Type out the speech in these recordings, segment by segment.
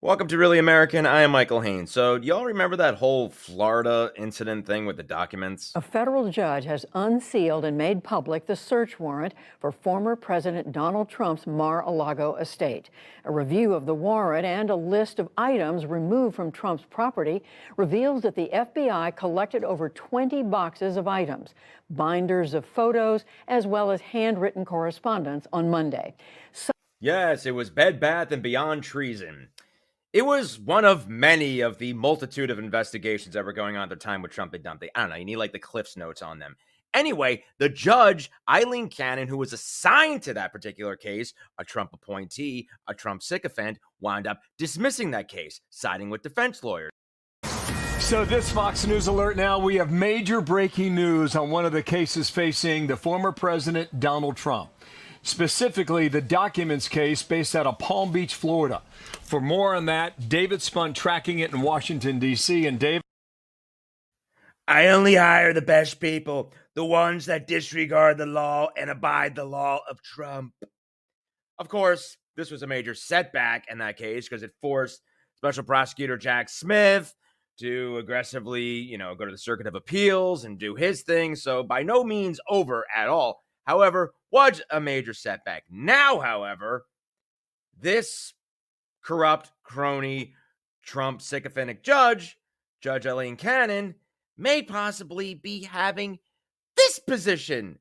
Welcome to Really American. I am Michael Hayne. So, do y'all remember that whole Florida incident thing with the documents? A federal judge has unsealed and made public the search warrant for former President Donald Trump's Mar-a-Lago estate. A review of the warrant and a list of items removed from Trump's property reveals that the FBI collected over 20 boxes of items, binders of photos, as well as handwritten correspondence on Monday. Yes, it was Bed Bath and Beyond treason. It was one of many of the multitude of investigations that were going on at the time with Trumpy Dumpty. I don't know, you need like the Cliff's Notes on them. Anyway, the judge, Eileen Cannon, who was assigned to that particular case, a Trump appointee, a Trump sycophant, wound up dismissing that case, siding with defense lawyers. So this Fox News alert now, we have major breaking news on one of the cases facing the former president, Donald Trump. Specifically, the documents case based out of Palm Beach, Florida. For more on that, David Spun tracking it in Washington, D.C. And David? I only hire the best people, the ones that disregard the law and abide the law of Trump. Of course, this was a major setback in that case because it forced Special Prosecutor Jack Smith to aggressively, go to the Circuit of Appeals and do his thing. So by no means over at all. However, was a major setback. Now, however, this corrupt, crony, Trump sycophantic judge, Judge Eileen Cannon, may possibly be having this position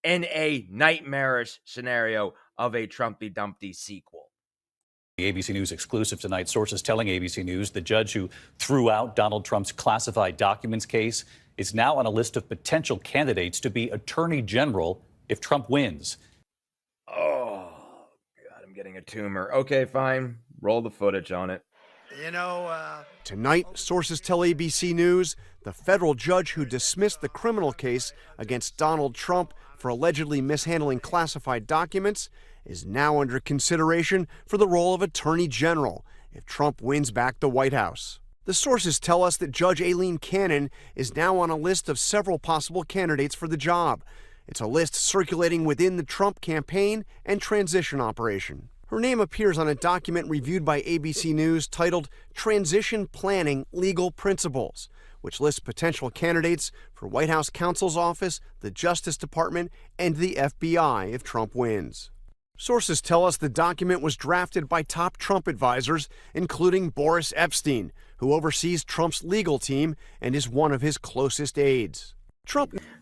in a nightmarish scenario of a Trumpy Dumpty sequel. The ABC News exclusive tonight. Sources telling ABC News the judge who threw out Donald Trump's classified documents case is now on a list of potential candidates to be Attorney General if Trump wins. Oh, God, I'm getting a tumor. Okay, fine. Roll the footage on it. Tonight, sources tell ABC News the federal judge who dismissed the criminal case against Donald Trump for allegedly mishandling classified documents is now under consideration for the role of Attorney General if Trump wins back the White House. The sources tell us that Judge Eileen Cannon is now on a list of several possible candidates for the job. It's a list circulating within the Trump campaign and transition operation. Her name appears on a document reviewed by ABC News titled Transition Planning Legal Principles, which lists potential candidates for White House counsel's office, the Justice Department, and the FBI if Trump wins. Sources tell us the document was drafted by top Trump advisors, including Boris Epshteyn, who oversees Trump's legal team and is one of his closest aides.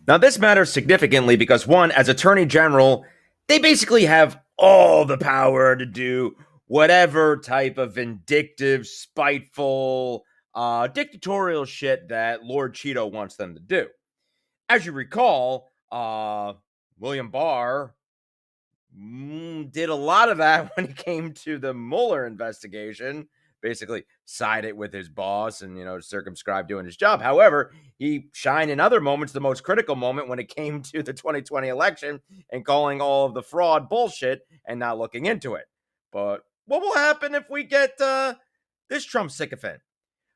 Now, this matters significantly because, one, as Attorney General, they basically have all the power to do whatever type of vindictive, spiteful, dictatorial shit that Lord Cheeto wants them to do. As you recall, William Barr did a lot of that when it came to the Mueller investigation, basically sided with his boss and, circumscribed doing his job. However, he shined in other moments, the most critical moment when it came to the 2020 election and calling all of the fraud bullshit and not looking into it. But what will happen if we get this Trump sycophant?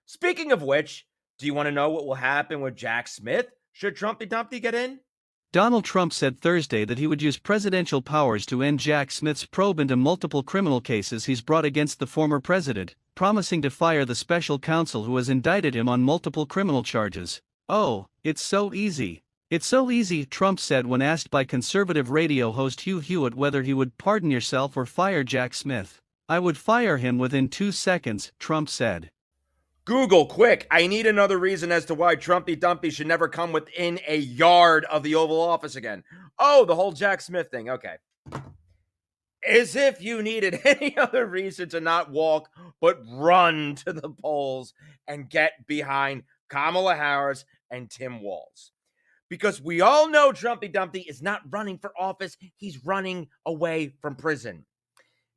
Speaking of which, do you want to know what will happen with Jack Smith should Trumpy Dumpty get in? Donald Trump said Thursday that he would use presidential powers to end Jack Smith's probe into multiple criminal cases he's brought against the former president, promising to fire the special counsel who has indicted him on multiple criminal charges. "Oh, it's so easy. It's so easy," Trump said when asked by conservative radio host Hugh Hewitt whether he would pardon yourself or fire Jack Smith. "I would fire him within 2 seconds," Trump said. Google, quick, I need another reason as to why Trumpy Dumpty should never come within a yard of the Oval Office again. Oh, the whole Jack Smith thing, okay. As if you needed any other reason to not walk, but run to the polls and get behind Kamala Harris and Tim Walz. Because we all know Trumpy Dumpty is not running for office, he's running away from prison.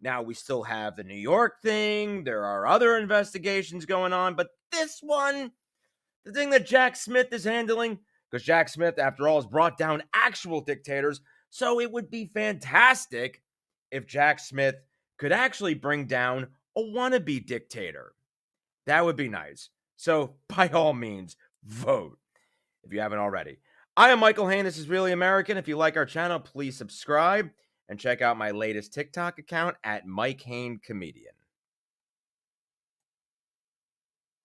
Now, we still have the New York thing. There are other investigations going on. But this one, the thing that Jack Smith is handling, because Jack Smith, after all, has brought down actual dictators. So it would be fantastic if Jack Smith could actually bring down a wannabe dictator. That would be nice. So by all means, vote if you haven't already. I am Michael Hayne. This is Really American. If you like our channel, please subscribe. And check out my latest TikTok account at Mike Hayne Comedian.